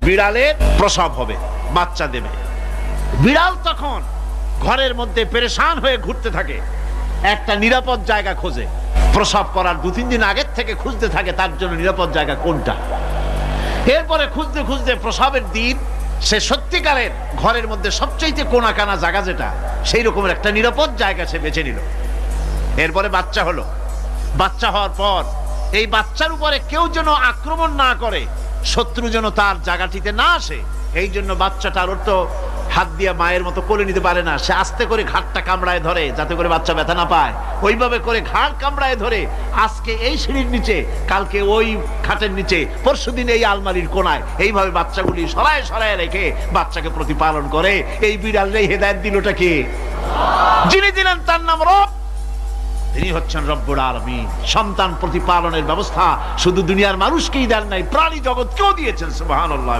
বিড়ালের প্রসব হবে, বাচ্চা দেবে। বিড়াল তখন ঘরের মধ্যে পেরেশান হয়ে ঘুরতে থাকে, একটা নিরাপদ জায়গা খোঁজে। প্রসব করার 2-3 দিন আগের থেকে খুঁজতে থাকে তার জন্য নিরাপদ জায়গা কোনটা। এরপরে খুঁজতে খুঁজতে প্রসবের দিন সে সত্যিকারের ঘরের মধ্যে সবচেয়ে কোনা কানা জায়গা যেটা, সেই রকমের একটা নিরাপদ জায়গা সে বেছে নিল। এরপরে বাচ্চা হলো। বাচ্চা হওয়ার পর এই বাচ্চার উপরে কেউ যেন আক্রমণ না করে, শত্রু যেন তার জায়গাটিতে না আসে, এই জন্য বাচ্চাটার ওর তো হাত দিয়ে মায়ের মতো কোলে নিতে পারে না, সে আস্তে করে ঘাটটা কামড়ায় ধরে যাতে করে বাচ্চা ব্যথা না পায়। ওইভাবে করে ঘাট কামড়ায় ধরে আজকে এই সিঁড়ির নিচে, কালকে ওই খাটের নিচে, পরশুদিন এই আলমারির কোনায়, এইভাবে বাচ্চাগুলি সরায় সরায় রেখে বাচ্চাকে প্রতিপালন করে। এই বিড়ালের হেদায়েত দিলটা কে? যিনি দিলেন তার নাম রব, তিনি হচ্ছেন রব্বুল আলামিন। সন্তান প্রতিপালনের ব্যবস্থা শুধু দুনিয়ার মানুষকেই দেন নাই, প্রাণী জগৎকেও দিয়েছেন। সুবহানাল্লাহ।